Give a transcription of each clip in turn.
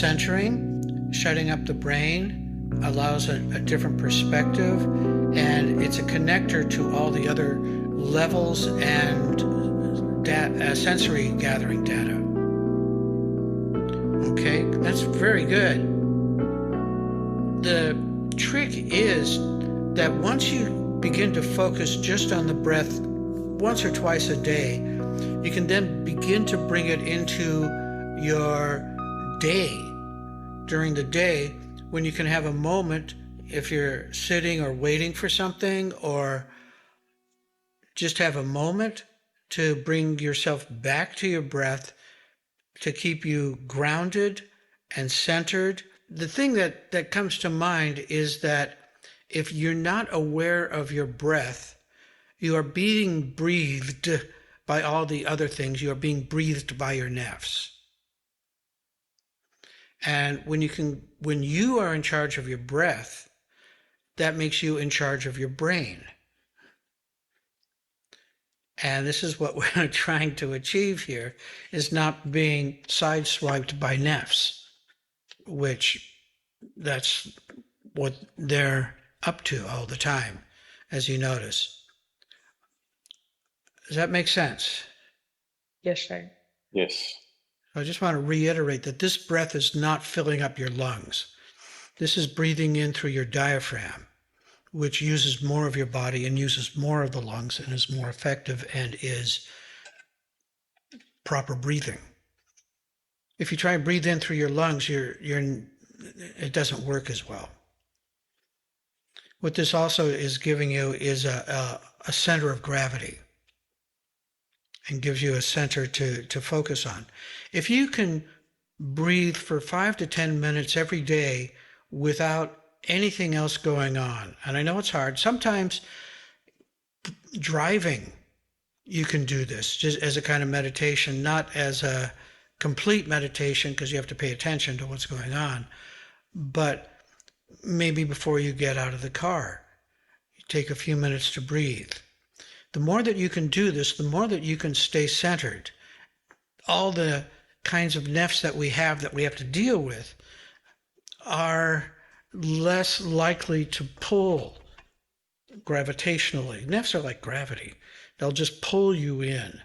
centering, shutting up the brain, allows a different perspective, and it's a connector to all the other levels and sensory gathering data. Okay, that's very good. The trick is that once you begin to focus just on the breath once or twice a day, you can then begin to bring it into your day. During the day, when you can have a moment, if you're sitting or waiting for something, or just have a moment to bring yourself back to your breath, to keep you grounded and centered. The thing that comes to mind is that if you're not aware of your breath, you are being breathed by all the other things. You are being breathed by your nafs. And when you are in charge of your breath, that makes you in charge of your brain. And this is what we're trying to achieve here, is not being sideswiped by nafs, which that's what they're up to all the time, as you notice. Does that make sense? Yes, sir. Yes. I just want to reiterate that this breath is not filling up your lungs. This is breathing in through your diaphragm, which uses more of your body and uses more of the lungs and is more effective and is proper breathing. If you try and breathe in through your lungs, it doesn't work as well. What this also is giving you is a center of gravity, and gives you a center to focus on. If you can breathe for 5 to 10 minutes every day without anything else going on, and I know it's hard, sometimes driving, you can do this just as a kind of meditation, not as a complete meditation because you have to pay attention to what's going on, but maybe before you get out of the car, you take a few minutes to breathe. The more that you can do this, the more that you can stay centered. All the kinds of nafs that we have to deal with are less likely to pull gravitationally. Nafs are like gravity. They'll just pull you in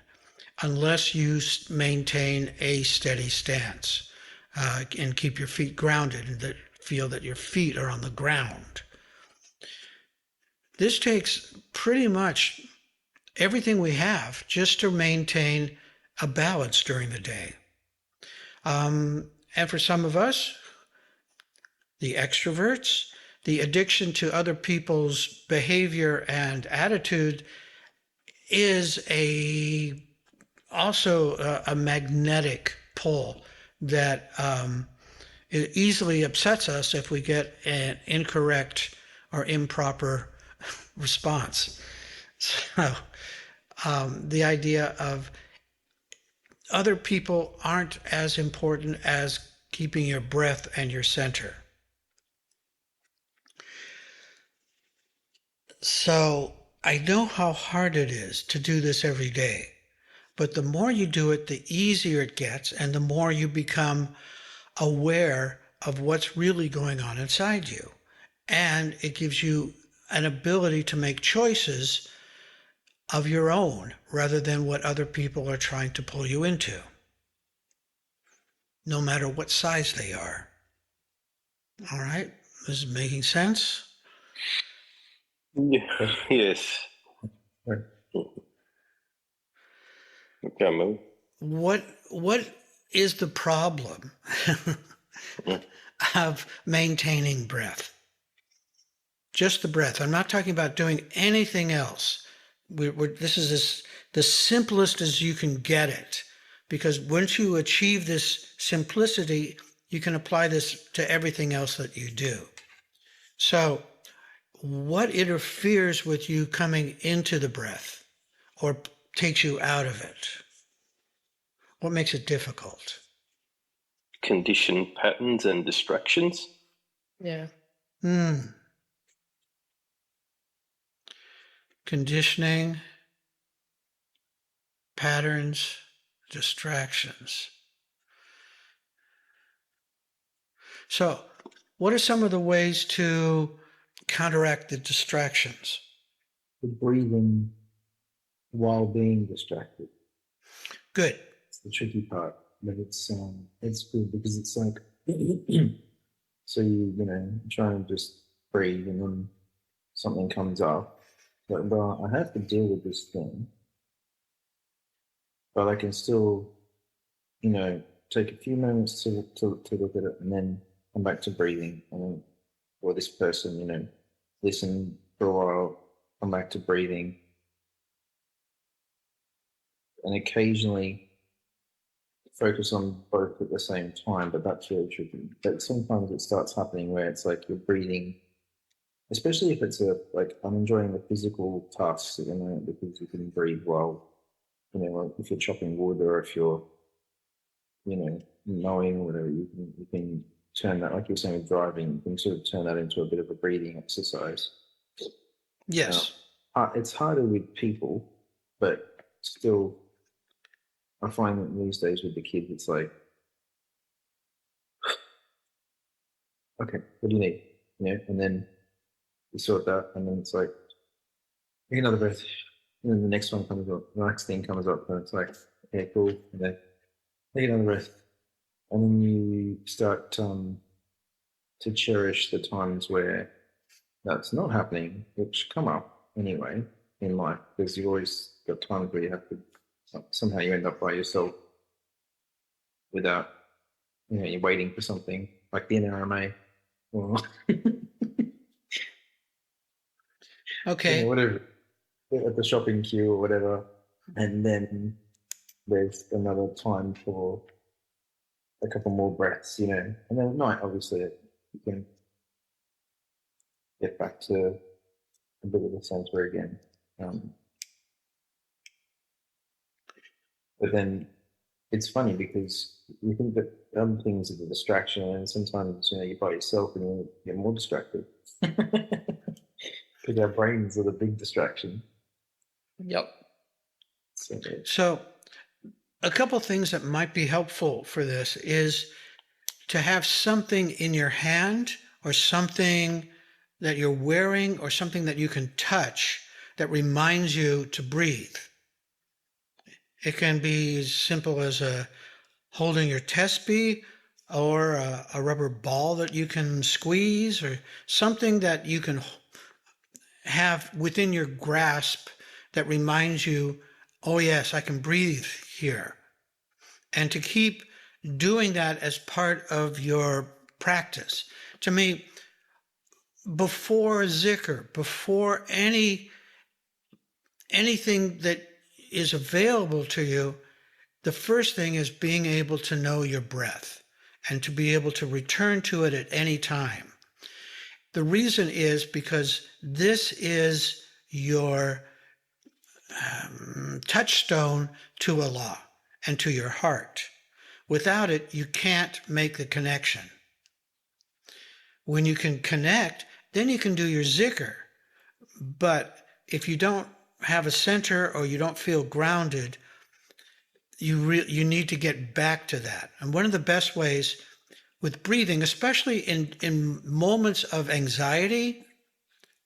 unless you maintain a steady stance and keep your feet grounded and feel that your feet are on the ground. This takes pretty much everything we have just to maintain a balance during the day. And for some of us, the extroverts, the addiction to other people's behavior and attitude is also a magnetic pull that it easily upsets us if we get an incorrect or improper response. So the idea of other people aren't as important as keeping your breath and your center. So I know how hard it is to do this every day, but the more you do it, the easier it gets, and the more you become aware of what's really going on inside you. And it gives you an ability to make choices of your own rather than what other people are trying to pull you into, no matter what size they are. All right? This is making sense? Yeah. Yes. Okay, Mo. What is the problem of maintaining breath? Just the breath. I'm not talking about doing anything else. This is the simplest as you can get it, because once you achieve this simplicity, you can apply this to everything else that you do. So what interferes with you coming into the breath or takes you out of it? What makes it difficult? Conditioned patterns and distractions. Yeah. Conditioning, patterns, distractions. So, what are some of the ways to counteract the distractions? The breathing while being distracted. Good. It's the tricky part, but it's good because it's like so you know try and just breathe and then something comes up. But well, I have to deal with this thing, but I can still, you know, take a few moments to look at it and then come back to breathing and then, or this person, you know, listen for a while, come back to breathing, and occasionally focus on both at the same time, but that's really tricky. But sometimes it starts happening where it's like you're breathing, especially if it's like I'm enjoying the physical tasks at the moment because you can breathe while, you know, like if you're chopping wood or if you're, you know, mowing or whatever, you can turn that, like you're saying with driving, you can sort of turn that into a bit of a breathing exercise. Yes. It's harder with people, but still, I find that these days with the kids, it's like, okay, what do you need? You know, and then you sort that, and then it's like, take another breath, and then the next one comes up, the next thing comes up, and it's like, okay, cool, and then take another breath, and then you start to cherish the times where that's not happening, which come up anyway in life, because you always got times where you have to somehow you end up by yourself without, you know, you're waiting for something like the NRMA or Okay. you know, whatever, at the shopping queue or whatever, and then there's another time for a couple more breaths, you know, and then at night, obviously, you can get back to a bit of the center again. But then it's funny because you think that other things are the distraction, and sometimes, you know, you're by yourself and you get more distracted because our brains are the big distraction. Yep. So, a couple things that might be helpful for this is to have something in your hand or something that you're wearing or something that you can touch that reminds you to breathe. It can be as simple as holding your tesbih or a rubber ball that you can squeeze or something that you can have within your grasp that reminds you, oh yes, I can breathe here. And to keep doing that as part of your practice. To me, before zikr, before anything that is available to you, the first thing is being able to know your breath and to be able to return to it at any time. The reason is because this is your touchstone to Allah and to your heart. Without it, you can't make the connection. When you can connect, then you can do your zikr. But if you don't have a center or you don't feel grounded, you need to get back to that. And one of the best ways with breathing, especially in moments of anxiety,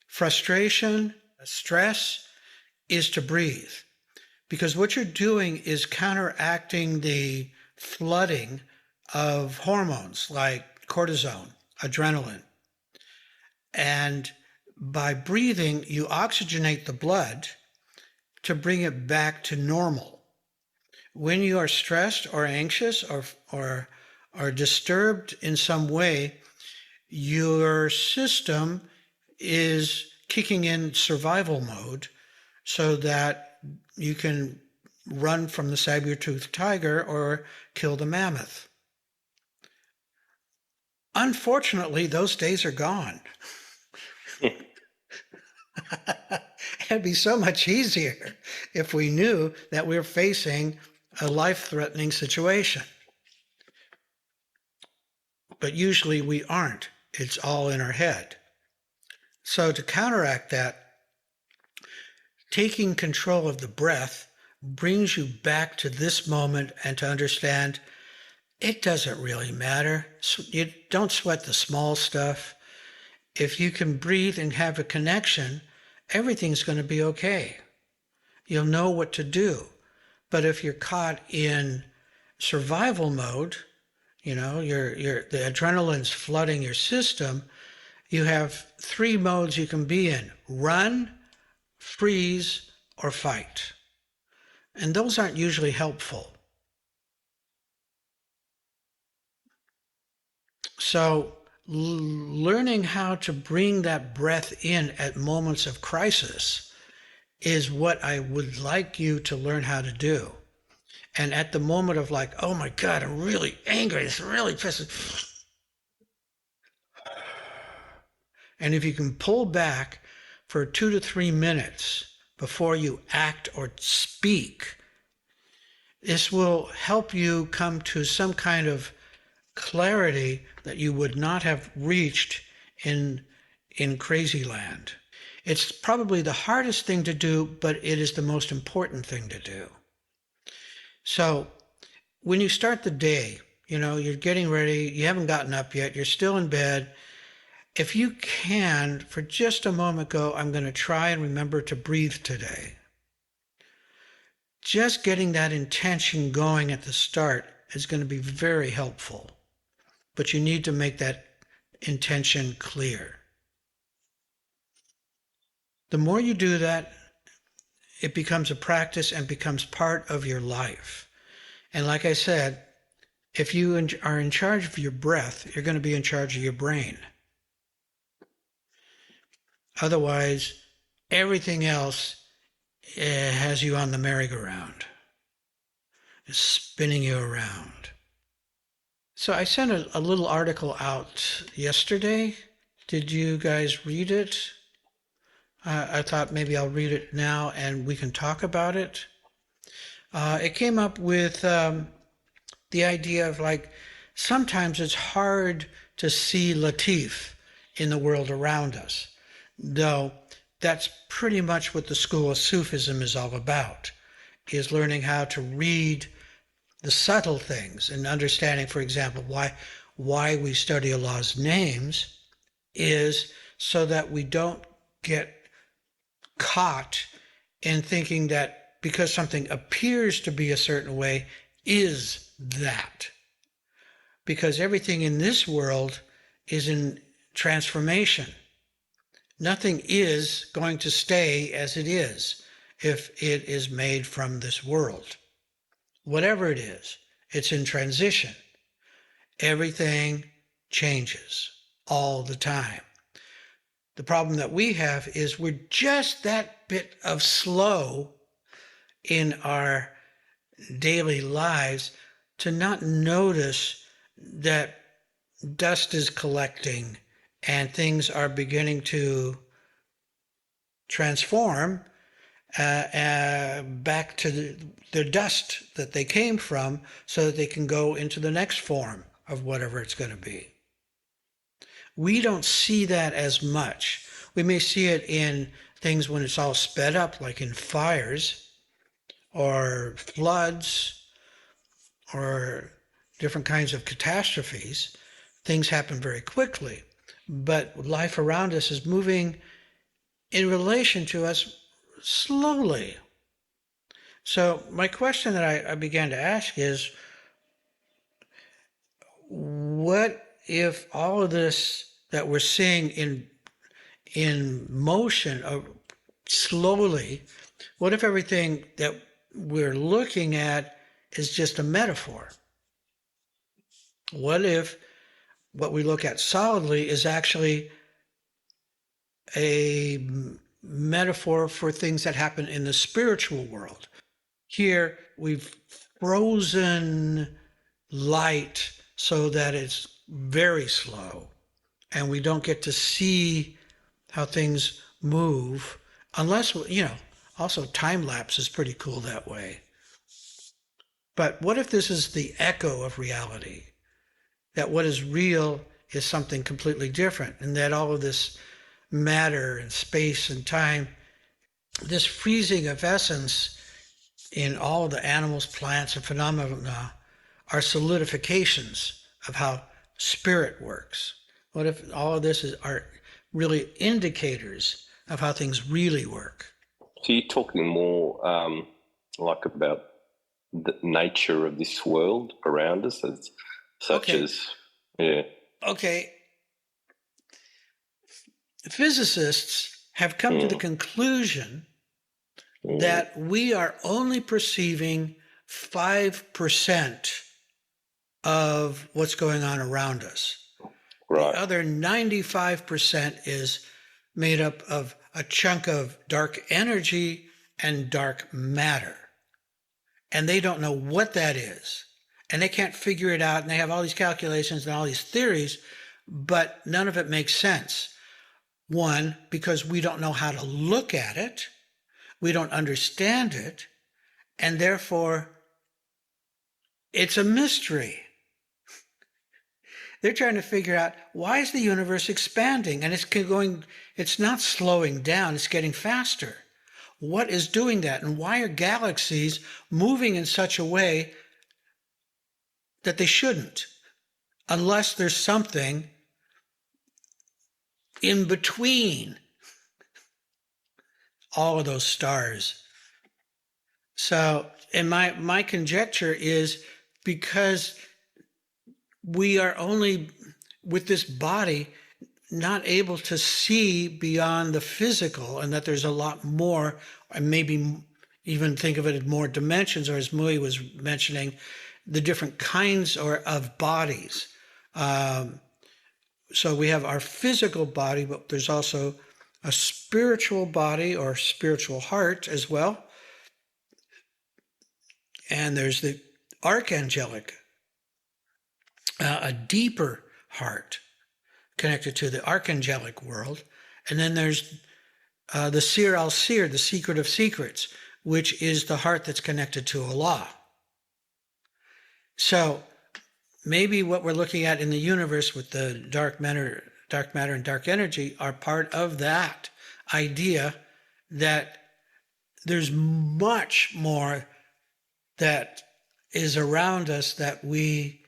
frustration, stress, is to breathe. Because what you're doing is counteracting the flooding of hormones like cortisone, adrenaline. And by breathing, you oxygenate the blood to bring it back to normal. When you are stressed or anxious or disturbed in some way, your system is kicking in survival mode so that you can run from the saber-toothed tiger or kill the mammoth. Unfortunately, those days are gone. It'd be so much easier if we knew that we're facing a life-threatening situation. But usually we aren't. It's all in our head. So to counteract that, taking control of the breath brings you back to this moment and to understand it doesn't really matter. You don't sweat the small stuff. If you can breathe and have a connection, everything's going to be okay. You'll know what to do. But if you're caught in survival mode, the adrenaline's flooding your system, you have 3 modes you can be in: run, freeze, or fight. And those aren't usually helpful. So learning how to bring that breath in at moments of crisis is what I would like you to learn how to do. And at the moment of like, oh my God, I'm really angry, it's really pissing. And if you can pull back for 2 to 3 minutes before you act or speak, this will help you come to some kind of clarity that you would not have reached in crazy land. It's probably the hardest thing to do, but it is the most important thing to do. So when you start the day, you're getting ready, you haven't gotten up yet, you're still in bed. If you can, for just a moment, go, I'm going to try and remember to breathe today. Just getting that intention going at the start is going to be very helpful. But you need to make that intention clear. The more you do that, it becomes a practice and becomes part of your life. And like I said, if you are in charge of your breath, you're going to be in charge of your brain. Otherwise, everything else has you on the merry-go-round. It's spinning you around. So I sent a little article out yesterday. Did you guys read it? I thought maybe I'll read it now and we can talk about it. It came up with the idea of sometimes it's hard to see Latif in the world around us, though that's pretty much what the school of Sufism is all about, is learning how to read the subtle things and understanding, for example, why we study Allah's names is so that we don't get caught in thinking that because something appears to be a certain way is that. Because everything in this world is in transformation. Nothing is going to stay as it is if it is made from this world. Whatever it is, it's in transition. Everything changes all the time. The problem that we have is we're just that bit of slow in our daily lives to not notice that dust is collecting and things are beginning to transform back to the dust that they came from so that they can go into the next form of whatever it's going to be. We don't see that as much. We may see it in things when it's all sped up, like in fires or floods or different kinds of catastrophes. Things happen very quickly, but life around us is moving in relation to us slowly. So my question that I began to ask is, what if all of this that we're seeing in motion slowly, what if everything that we're looking at is just a metaphor? What if what we look at solidly is actually a metaphor for things that happen in the spiritual world? Here, we've frozen light so that it's very slow, and we don't get to see how things move unless, also time lapse is pretty cool that way. But what if this is the echo of reality? That what is real is something completely different, and that all of this matter and space and time, this freezing of essence in all of the animals, plants, and phenomena are solidifications of how spirit works? What if all of this are really indicators of how things really work? So you're talking more like about the nature of this world around us, such as, yeah. Okay. Physicists have come to the conclusion that we are only perceiving 5% of what's going on around us. Right. The other 95% is made up of a chunk of dark energy and dark matter. And they don't know what that is. And they can't figure it out. And they have all these calculations and all these theories, but none of it makes sense. One, because we don't know how to look at it. We don't understand it. And therefore, it's a mystery. They're trying to figure out, why is the universe expanding? And it's not slowing down, it's getting faster. What is doing that? And why are galaxies moving in such a way that they shouldn't? Unless there's something in between all of those stars. So, and my conjecture is because we are only, with this body, not able to see beyond the physical, and that there's a lot more, and maybe even think of it as more dimensions, or as Mui was mentioning, the different kinds of bodies. So we have our physical body, but there's also a spiritual body or spiritual heart as well. And there's the archangelic, a deeper heart connected to the archangelic world. And then there's the Sir al-Sir, the secret of secrets, which is the heart that's connected to Allah. So maybe what we're looking at in the universe with the dark matter and dark energy are part of that idea that there's much more that is around us that we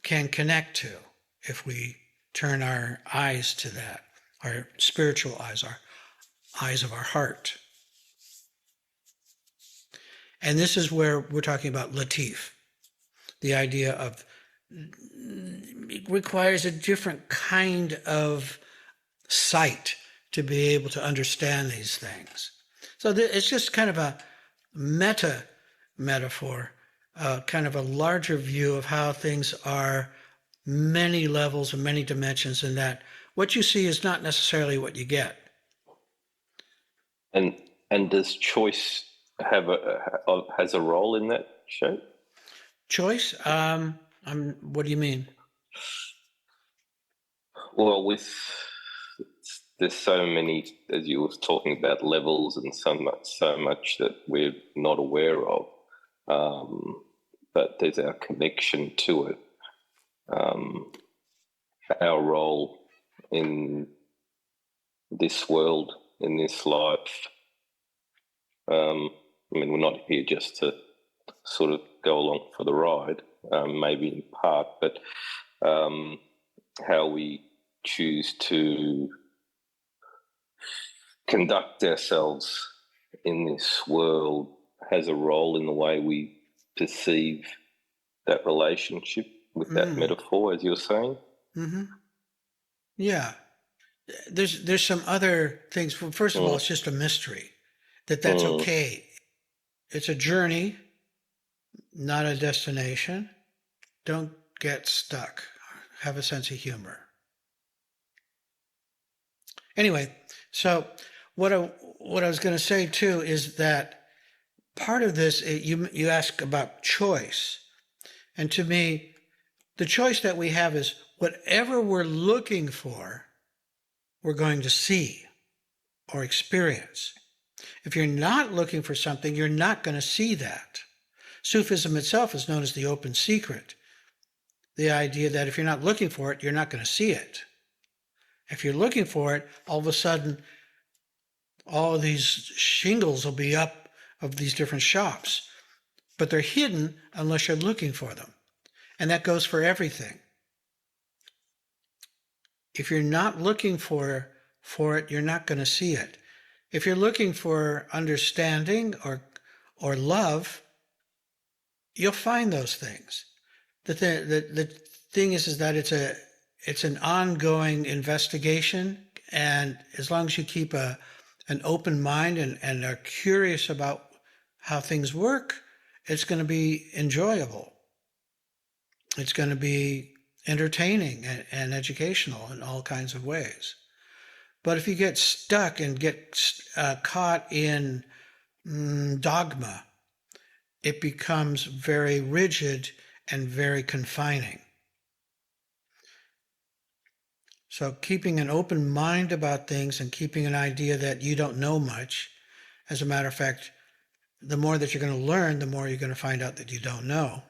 can connect to if we turn our eyes to that, our spiritual eyes, our eyes of our heart. And this is where we're talking about Latif. The idea of, it requires a different kind of sight to be able to understand these things. So it's just kind of a metaphor, kind of a larger view of how things are many levels and many dimensions, and that what you see is not necessarily what you get. And does choice has a role in that, Shaykh? Choice? What do you mean? Well, there's so many, as you were talking about, levels and so much that we're not aware of. But there's our connection to it, our role in this world, in this life. I mean, we're not here just to sort of go along for the ride, maybe in part, but how we choose to conduct ourselves in this world has a role in the way we perceive that relationship with that metaphor, as you're saying. Mm-hmm. Yeah. There's some other things. Well, first of all, it's just a mystery that's okay. It's a journey, not a destination. Don't get stuck. Have a sense of humor. Anyway, so what I was going to say too is that part of this, you ask about choice. And to me, the choice that we have is whatever we're looking for, we're going to see or experience. If you're not looking for something, you're not going to see that. Sufism itself is known as the open secret. The idea that if you're not looking for it, you're not going to see it. If you're looking for it, all of a sudden, all of these shingles will be up of these different shops. but they're hidden unless you're looking for them. And that goes for everything. If you're not looking for it, you're not going to see it. If you're looking for understanding or love, you'll find those things. The thing is that it's an ongoing investigation, and as long as you keep an open mind and are curious about how things work, it's going to be enjoyable. It's going to be entertaining and educational in all kinds of ways. But if you get stuck and get caught in dogma, it becomes very rigid and very confining. So keeping an open mind about things and keeping an idea that you don't know much, as a matter of fact, the more that you're going to learn, the more you're going to find out that you don't know,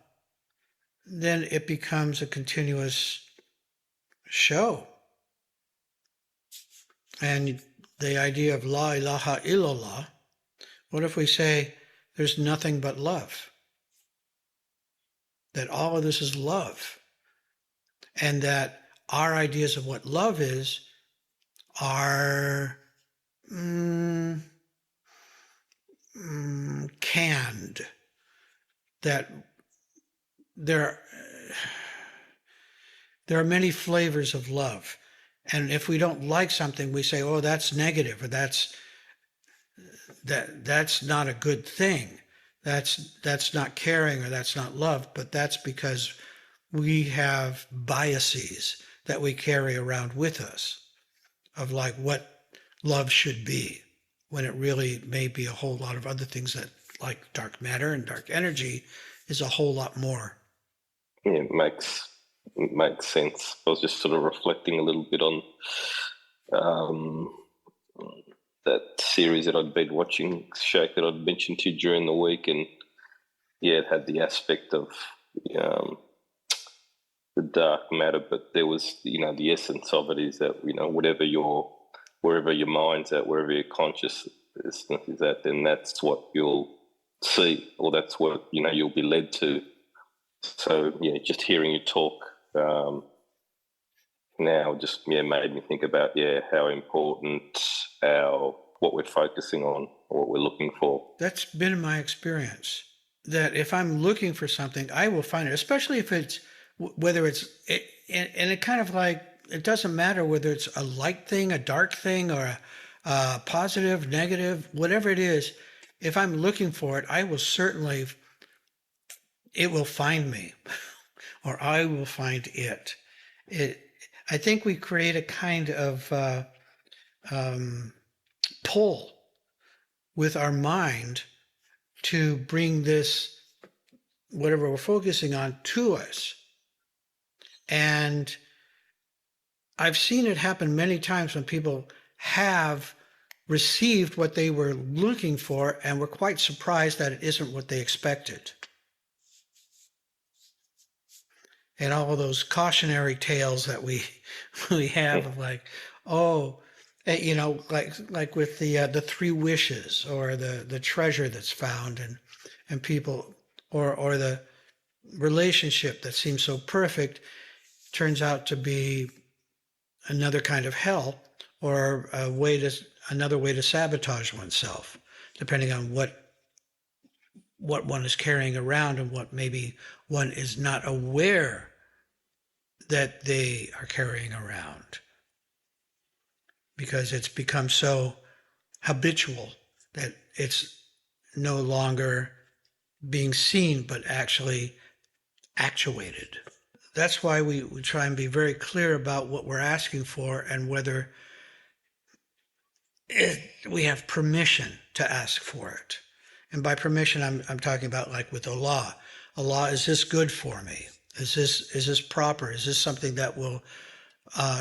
then it becomes a continuous show. And the idea of La ilaha illallah, what if we say there's nothing but love? That all of this is love. And that our ideas of what love is are canned. That there are many flavors of love. And if we don't like something, we say, oh, that's negative, or that's not a good thing. That's not caring, or that's not love. But that's because we have biases that we carry around with us of like what love should be, when it really may be a whole lot of other things that, like dark matter and dark energy, is a whole lot more. Yeah, it makes sense. I was just sort of reflecting a little bit on that series that I'd been watching, Sheikh, that I'd mentioned to you during the week, and yeah, it had the aspect of the dark matter, but there was, the essence of it is that, wherever your mind's at, wherever your consciousness is at, then that's what you'll see, or that's what, you'll be led to. So, yeah, just hearing you talk now just made me think about, how important what we're focusing on, or what we're looking for. That's been my experience, that if I'm looking for something, I will find it, especially if it's, whether it's, and it kind of like, it doesn't matter whether it's a light thing, a dark thing, or a positive, negative, whatever it is. If I'm looking for it, I will certainly, it will find me, or I will find it. I think we create a kind of pull with our mind to bring this, whatever we're focusing on, to us. And I've seen it happen many times when people have received what they were looking for and were quite surprised that it isn't what they expected. And all of those cautionary tales that we have of like, like with the three wishes, or the treasure that's found, and people, or the relationship that seems so perfect turns out to be another kind of hell, or another way to sabotage oneself, depending on what one is carrying around and what maybe one is not aware that they are carrying around, because it's become so habitual that it's no longer being seen, but actually actuated. That's why we try and be very clear about what we're asking for, and whether we have permission to ask for it. And by permission, I'm talking about like with Allah. Allah, is this good for me? Is this proper? Is this something that will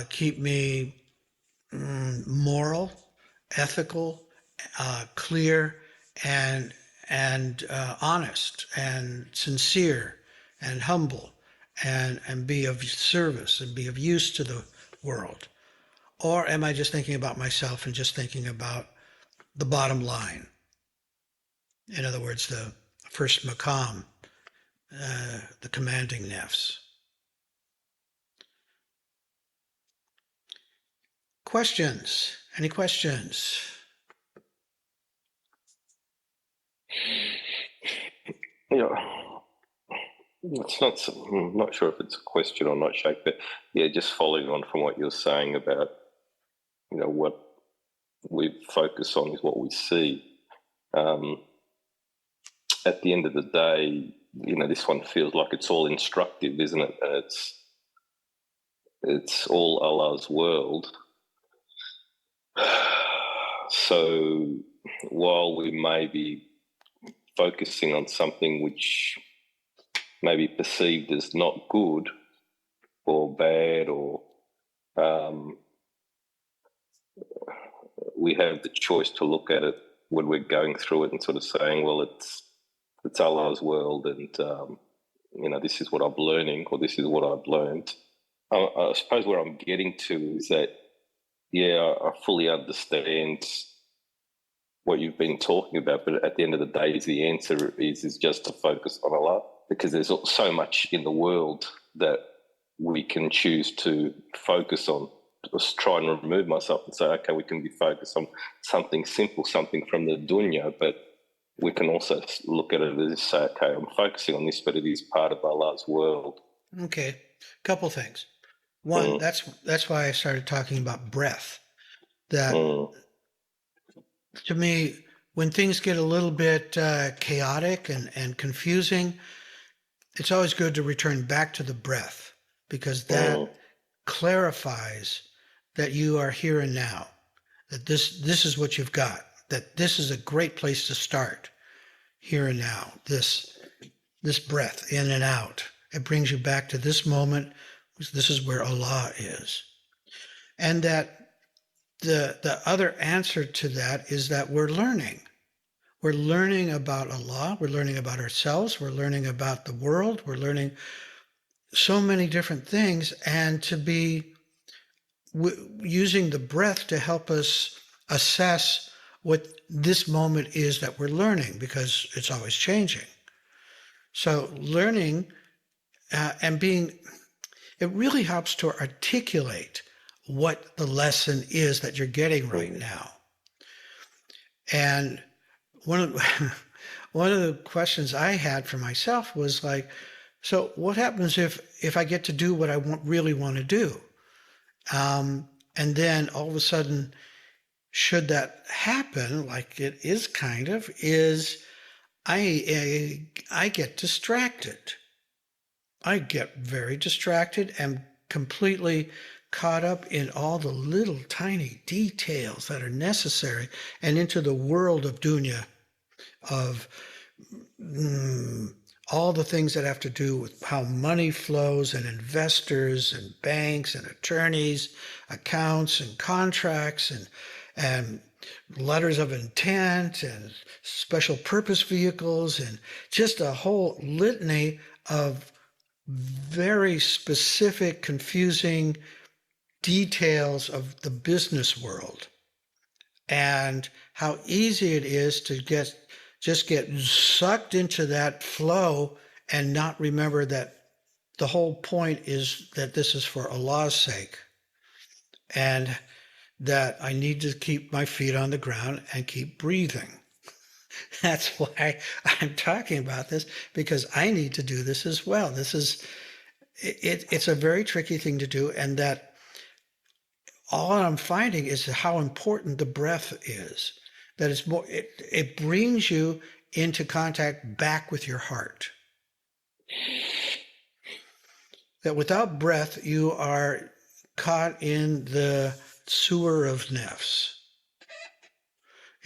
keep me moral, ethical, clear, and honest, and sincere, and humble, and be of service and be of use to the world? Or am I just thinking about myself and just thinking about the bottom line? In other words, the first maqam, the commanding nafs. Questions? Any questions? Yeah. I'm not sure if it's a question or not, Sheikh, but yeah, just following on from what you're saying about, what we focus on is what we see. At the end of the day, this one feels like it's all instructive, isn't it? And it's all Allah's world. So while we may be focusing on something which may be perceived as not good or bad, or we have the choice to look at it when we're going through it and sort of saying, well, it's Allah's world, and this is what I'm learning, or this is what I've learned. I suppose where I'm getting to is that, yeah, I fully understand what you've been talking about, but at the end of the day, the answer is just to focus on Allah, because there's so much in the world that we can choose to focus on. Just try and remove myself and say, okay, we can be focused on something simple, something from the dunya, but we can also look at it as say, okay, I'm focusing on this, but it is part of Allah's world. Okay, couple things. One, that's why I started talking about breath. That to me, when things get a little bit chaotic and confusing, it's always good to return back to the breath, because that clarifies that you are here and now, that this is what you've got, that this is a great place to start, here and now, this breath in and out. It brings you back to this moment. This is where Allah is. And that the other answer to that is that we're learning. We're learning about Allah. We're learning about ourselves. We're learning about the world. We're learning so many different things, and to be using the breath to help us assess what this moment is that we're learning, because it's always changing. So learning and being, it really helps to articulate what the lesson is that you're getting right now. And one of the questions I had for myself was like, so what happens if I get to do what I really want to do? And then all of a sudden, should that happen, like it is kind of, is I get distracted. I get very distracted and completely caught up in all the little tiny details that are necessary, and into the world of dunya, of all the things that have to do with how money flows, and investors and banks and attorneys, accounts and contracts, and letters of intent and special purpose vehicles, and just a whole litany of very specific, confusing details of the business world, and how easy it is to just get sucked into that flow and not remember that the whole point is that this is for Allah's sake, and that I need to keep my feet on the ground and keep breathing. That's why I'm talking about this, because I need to do this as well. It's a very tricky thing to do, and that all I'm finding is how important the breath is. That it's more, it brings you into contact back with your heart. That without breath, you are caught in the sewer of nafs.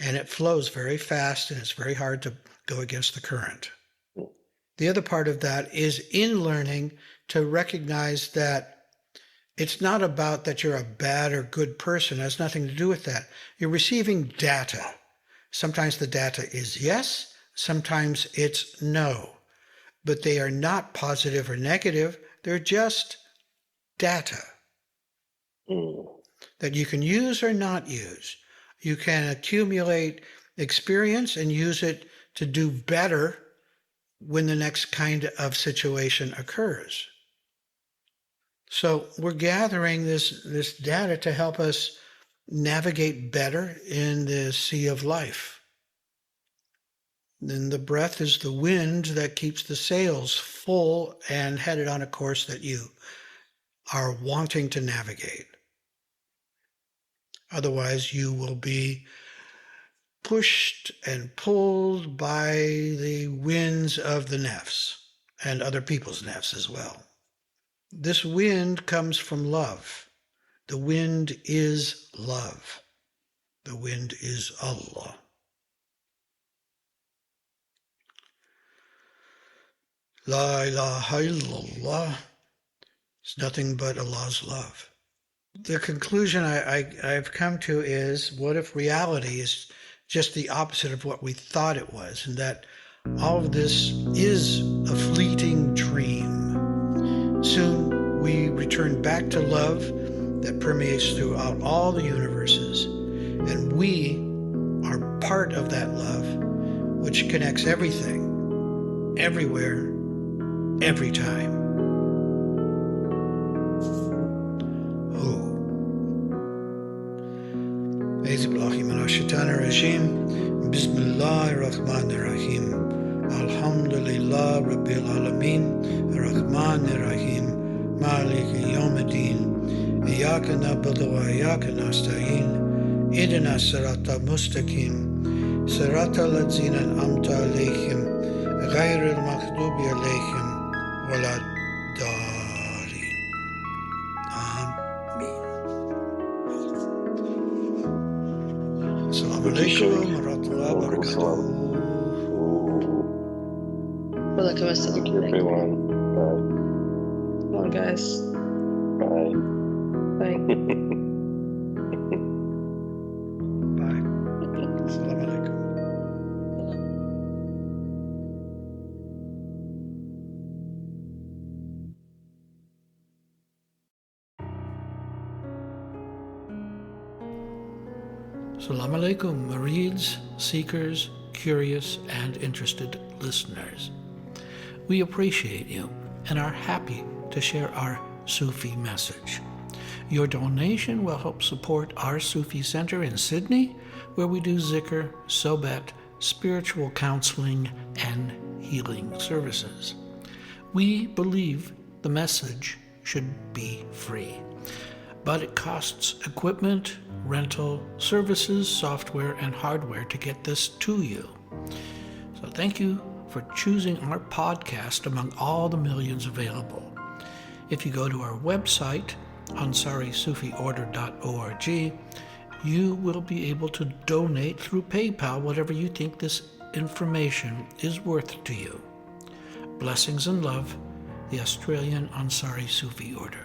And it flows very fast, and it's very hard to go against the current. The other part of that is in learning to recognize that it's not about that you're a bad or good person. It has nothing to do with that. You're receiving data. Sometimes the data is yes, sometimes it's no. But they are not positive or negative. They're just data that you can use or not use. You can accumulate experience and use it to do better when the next kind of situation occurs. So we're gathering this data to help us navigate better in the sea of life. Then the breath is the wind that keeps the sails full and headed on a course that you are wanting to navigate. Otherwise, you will be pushed and pulled by the winds of the nafs and other people's nafs as well. This wind comes from love. The wind is love. The wind is Allah. La ilaha illallah is nothing but Allah's love. The conclusion I've come to is, what if reality is just the opposite of what we thought it was, and that all of this is a fleeting dream? Soon we return back to love that permeates throughout all the universes, and we are part of that love, which connects everything, everywhere, every time. أعوذ بالله من الشيطان الرجيم بسم الله الرحمن الرحيم الحمد لله رب العالمين الرحمن الرحيم مالك يوم الدين إياك نعبد وإياك نستعين اهدنا الصراط المستقيم صراط الذين أنعمت عليهم غير المغضوب عليهم ولا الضالين. آمين. Salaam Alaykum wa rahmatullahi wa barakatuh. Walaikum assalam. Thank you, everyone. Come on, guys. Bye. Bye. Bye. Salaam Alaykum. Salaam Alaykum, murids, seekers, curious, and interested listeners. We appreciate you and are happy to share our Sufi message. Your donation will help support our Sufi Center in Sydney, where we do zikr, Sohbet, spiritual counseling, and healing services. We believe the message should be free, but it costs equipment, rental, services, software, and hardware to get this to you. So thank you for choosing our podcast among all the millions available. If you go to our website, ansarisufiorder.org, you will be able to donate through PayPal whatever you think this information is worth to you. Blessings and love, the Australian Ansari Sufi Order.